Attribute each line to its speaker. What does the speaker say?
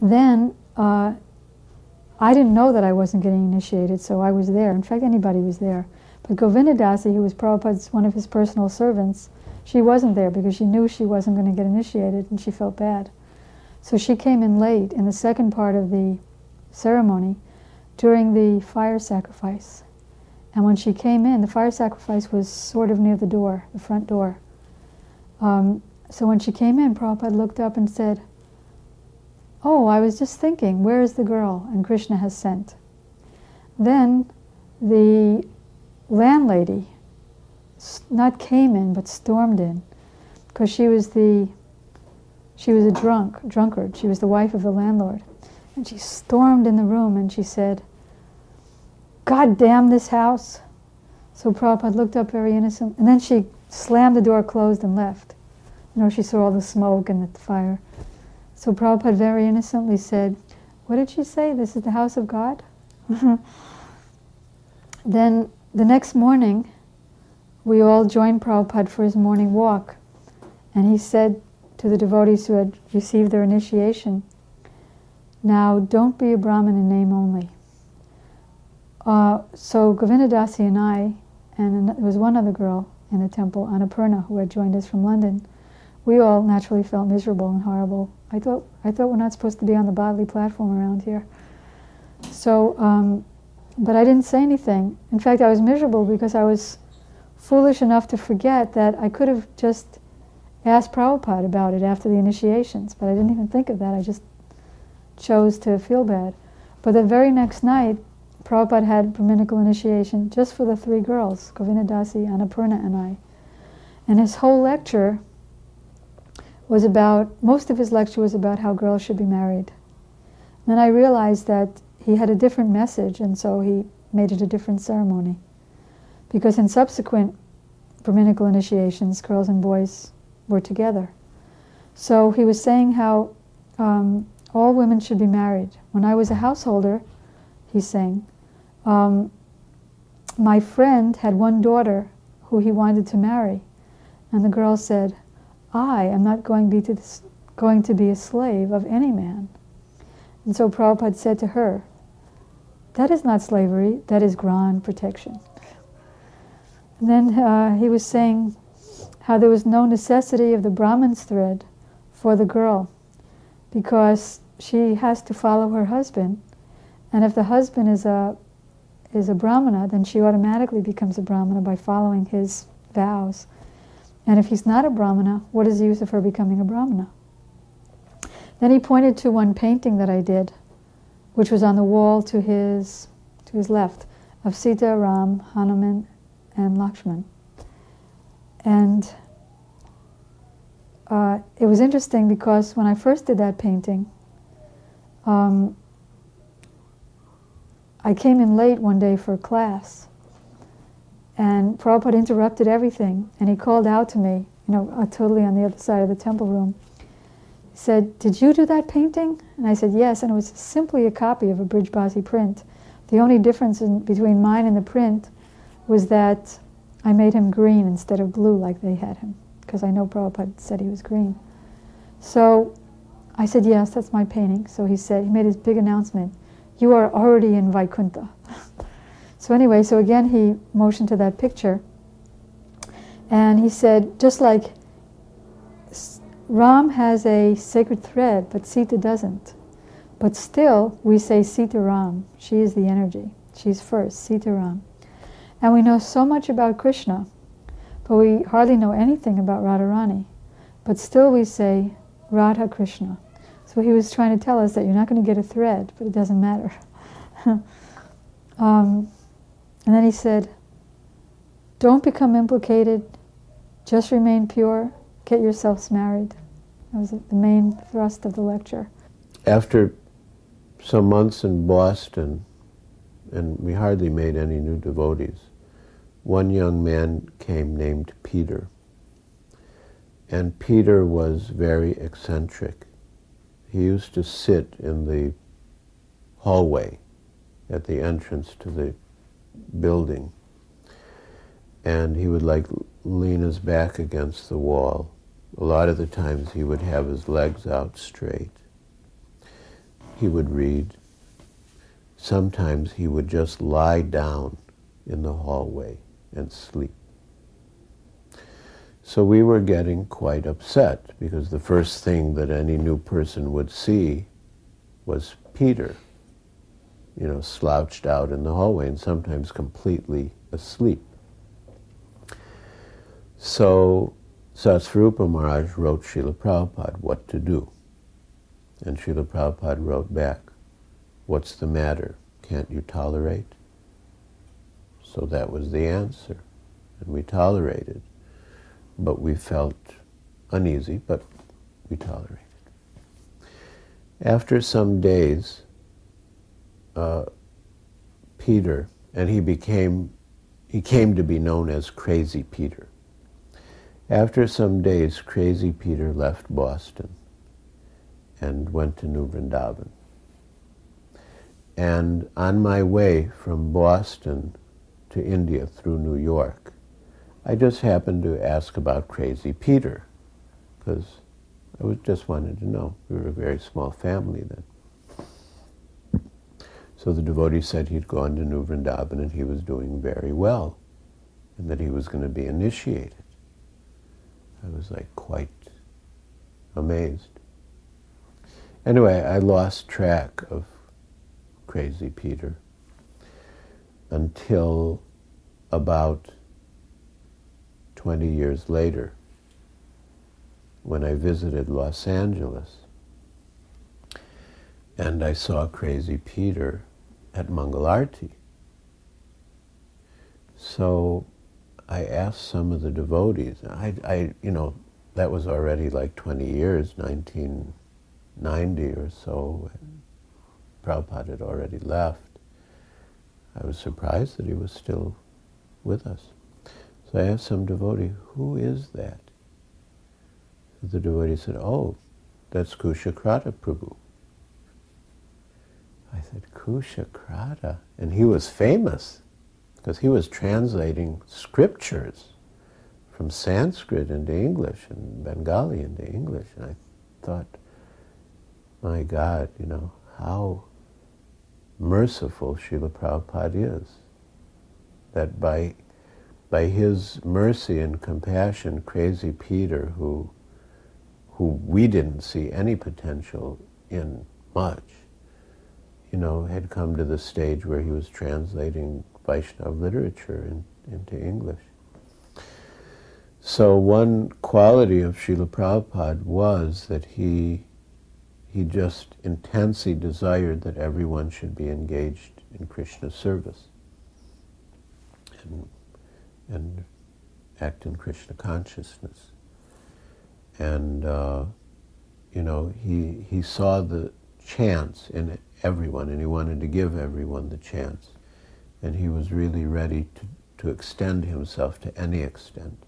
Speaker 1: Then I didn't know that I wasn't getting initiated, so I was there. In fact, anybody was there. But Govindadasi, who was Prabhupada's one of his personal servants, she wasn't there because she knew she wasn't going to get initiated, and she felt bad. So she came in late in the second part of the ceremony during the fire sacrifice. And when she came in, the fire sacrifice was sort of near the door, the front door. So when she came in, Prabhupada looked up and said, "Oh, I was just thinking, where is the girl?" And Krishna has sent. Then the landlady not came in, but stormed in, because she was a drunkard. She was the wife of the landlord. And she stormed in the room and she said, "God damn this house." So Prabhupada looked up very innocent, and then she slammed the door closed and left. You know, she saw all the smoke and the fire. So Prabhupada very innocently said, "What did she say? This is the house of God?" Then the next morning, we all joined Prabhupada for his morning walk. And he said to the devotees who had received their initiation, "Now don't be a Brahmin in name only." So Govindadasi and I, and there was one other girl in the temple, Annapurna, who had joined us from London, we all naturally felt miserable and horrible. I thought we're not supposed to be on the bodily platform around here. So, but I didn't say anything. In fact, I was miserable because I was foolish enough to forget that I could have just asked Prabhupada about it after the initiations, but I didn't even think of that. I just chose to feel bad. But the very next night, Prabhupada had brahminical initiation just for the three girls, Govindadasi, Annapurna, and I. And his whole lecture was most of his lecture was about how girls should be married. Then I realized that he had a different message, and so he made it a different ceremony. Because in subsequent brahminical initiations, girls and boys were together. So he was saying how all women should be married. When I was a householder, he's saying, my friend had one daughter who he wanted to marry, and the girl said, "I am not going to be a slave of any man." And so Prabhupada said to her, "That is not slavery, that is grand protection." And then he was saying how there was no necessity of the Brahman's thread for the girl, because she has to follow her husband, and if the husband is a Brahmana, then she automatically becomes a Brahmana by following his vows. And if he's not a Brahmana, what is the use of her becoming a Brahmana? Then he pointed to one painting that I did, which was on the wall to his left, of Sita, Ram, Hanuman, and Lakshman. And it was interesting because when I first did that painting, I came in late one day for class, and Prabhupada interrupted everything, and he called out to me, totally on the other side of the temple room. He said, "Did you do that painting?" And I said, "Yes," and it was simply a copy of a Brijbasi print. The only difference between mine and the print was that I made him green instead of blue like they had him, because I know Prabhupada said he was green. So I said, "Yes, that's my painting." So he made his big announcement, "You are already in Vaikuntha." So anyway, so again he motioned to that picture, and he said, just like Ram has a sacred thread, but Sita doesn't. But still, we say Sita Ram. She is the energy. She's first, Sita Ram. And we know so much about Krishna, but we hardly know anything about Radharani. But still we say Radha Krishna. So he was trying to tell us that you're not going to get a thread, but it doesn't matter. And then he said, "Don't become implicated, just remain pure, get yourselves married." That was the main thrust of the lecture.
Speaker 2: After some months in Boston, and we hardly made any new devotees, one young man came named Peter. And Peter was very eccentric. He used to sit in the hallway at the entrance to the building, and he would lean his back against the wall. A lot of the times he would have his legs out straight. he would read. Sometimes he would just lie down in the hallway and sleep. So we were getting quite upset because the first thing that any new person would see was Peter, you know, slouched out in the hallway and sometimes completely asleep. So Srila Maharaj wrote Srila Prabhupada what to do. And Srila Prabhupada wrote back, "What's the matter? Can't you tolerate?" So that was the answer. And we tolerated. But we felt uneasy, but we tolerated. After some days, Peter, and he came to be known as Crazy Peter. After some days, Crazy Peter left Boston and went to New Vrindavan. And on my way from Boston to India through New York, I just happened to ask about Crazy Peter, because I just wanted to know. We were a very small family then. So the devotee said he'd gone to New Vrindavan and he was doing very well, and that he was going to be initiated. I was like quite amazed. Anyway, I lost track of Crazy Peter until about 20 years later, when I visited Los Angeles, and I saw Crazy Peter at Mangalarti. So I asked some of the devotees, you know, that was already like 20 years, 1990 or so. Prabhupada had already left. I was surprised that he was still with us. So I asked some devotee, "Who is that?" The devotee said, "Oh, that's Kushakrata Prabhu." I said, "Kushakrata?" And he was famous because he was translating scriptures from Sanskrit into English and Bengali into English. And I thought, my God, you know, how merciful Srila Prabhupada is. That by his mercy and compassion, Crazy Peter, who we didn't see any potential in much, you know, had come to the stage where he was translating Vaishnava literature into English. So one quality of Srila Prabhupada was that he just intensely desired that everyone should be engaged in Krishna service and act in Krishna consciousness. And, you know, he saw the chance in everyone, and he wanted to give everyone the chance. And he was really ready to extend himself to any extent.